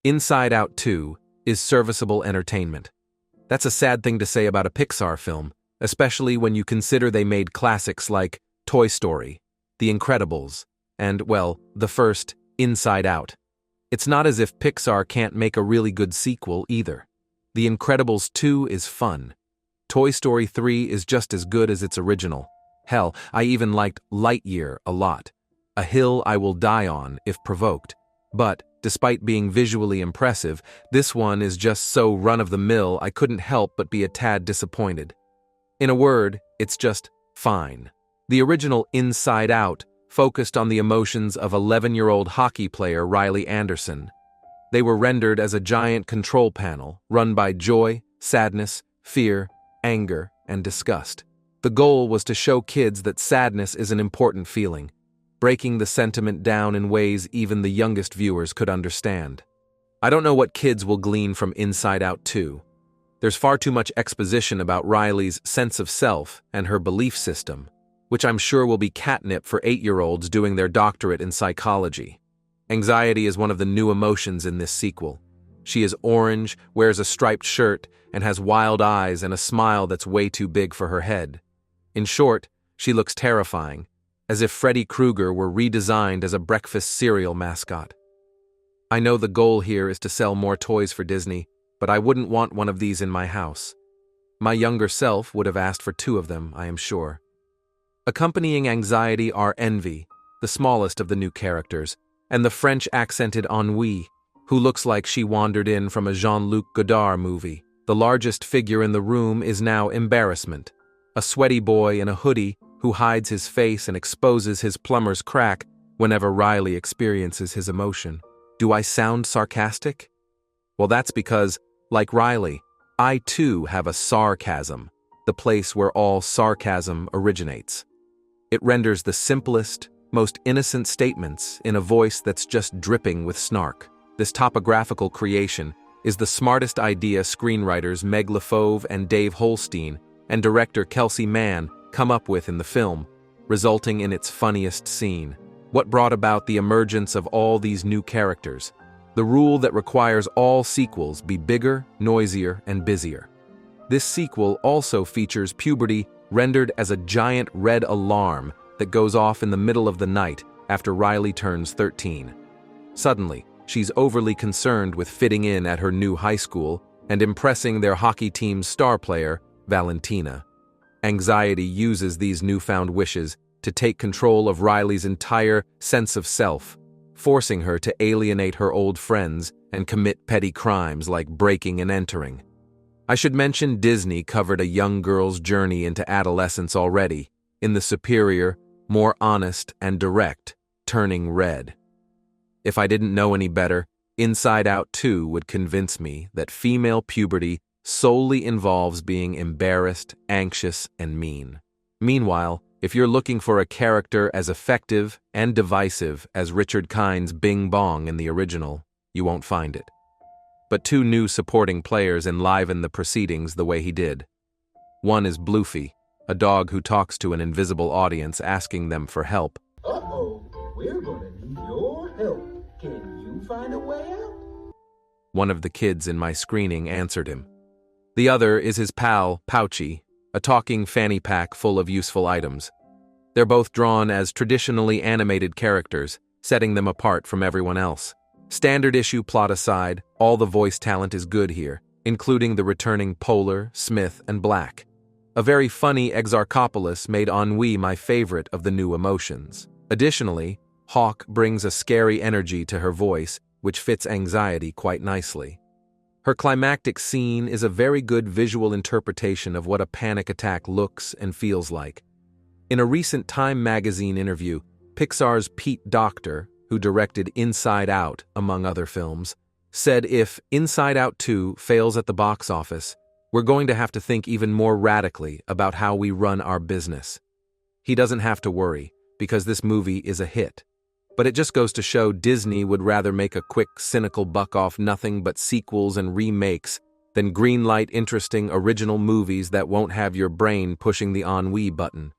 Inside Out 2 is serviceable entertainment. That's a sad thing to say about a Pixar film, especially when you consider they made classics like Toy Story, The Incredibles, and, well, the first, Inside Out. It's not as if Pixar can't make a really good sequel either. The Incredibles 2 is fun. Toy Story 3 is just as good as its original. Hell, I even liked Lightyear a lot. A hill I will die on if provoked. But, despite being visually impressive, this one is just so run-of-the-mill I couldn't help but be a tad disappointed. In a word, it's just fine. The original Inside Out focused on the emotions of 11-year-old hockey player Riley Anderson. They were rendered as a giant control panel, run by joy, sadness, fear, anger, and disgust. The goal was to show kids that sadness is an important feeling, breaking the sentiment down in ways even the youngest viewers could understand. I don't know what kids will glean from Inside Out 2. There's far too much exposition about Riley's sense of self and her belief system, which I'm sure will be catnip for 8-year-olds doing their doctorate in psychology. Anxiety is one of the new emotions in this sequel. She is orange, wears a striped shirt, and has wild eyes and a smile that's way too big for her head. In short, she looks terrifying, as if Freddy Krueger were redesigned as a breakfast cereal mascot. I know the goal here is to sell more toys for Disney, but I wouldn't want one of these in my house. My younger self would have asked for 2 of them, I am sure. Accompanying Anxiety are Envy, the smallest of the new characters, and the French-accented Ennui, who looks like she wandered in from a Jean-Luc Godard movie. The largest figure in the room is now Embarrassment, a sweaty boy in a hoodie who hides his face and exposes his plumber's crack whenever Riley experiences his emotion. Do I sound sarcastic? Well, that's because, like Riley, I too have a sarcasm, the place where all sarcasm originates. It renders the simplest, most innocent statements in a voice that's just dripping with snark. This topographical creation is the smartest idea screenwriters Meg LeFauve and Dave Holstein and director Kelsey Mann come up with in the film, resulting in its funniest scene. What brought about the emergence of all these new characters? The rule that requires all sequels be bigger, noisier, and busier. This sequel also features puberty rendered as a giant red alarm that goes off in the middle of the night after Riley turns 13. Suddenly, she's overly concerned with fitting in at her new high school and impressing their hockey team's star player, Valentina. Anxiety uses these newfound wishes to take control of Riley's entire sense of self, forcing her to alienate her old friends and commit petty crimes like breaking and entering. I should mention Disney covered a young girl's journey into adolescence already, in the superior, more honest and direct, Turning Red. If I didn't know any better, Inside Out 2 would convince me that female puberty solely involves being embarrassed, anxious, and mean. Meanwhile, if you're looking for a character as effective and divisive as Richard Kine's Bing Bong in the original, you won't find it. But 2 new supporting players enliven the proceedings the way he did. One is Bluefy, a dog who talks to an invisible audience asking them for help. Uh-oh, we're gonna need your help. Can you find a way out? One of the kids in my screening answered him. The other is his pal, Pouchy, a talking fanny pack full of useful items. They're both drawn as traditionally animated characters, setting them apart from everyone else. Standard issue plot aside, all the voice talent is good here, including the returning Polar, Smith, and Black. A very funny Exarchopoulos made Ennui my favorite of the new emotions. Additionally, Hawk brings a scary energy to her voice, which fits Anxiety quite nicely. Her climactic scene is a very good visual interpretation of what a panic attack looks and feels like. In a recent Time magazine interview, Pixar's Pete Docter, who directed Inside Out, among other films, said if Inside Out 2 fails at the box office, we're going to have to think even more radically about how we run our business. He doesn't have to worry, because this movie is a hit. But it just goes to show Disney would rather make a quick, cynical buck off nothing but sequels and remakes than greenlight interesting original movies that won't have your brain pushing the ennui button.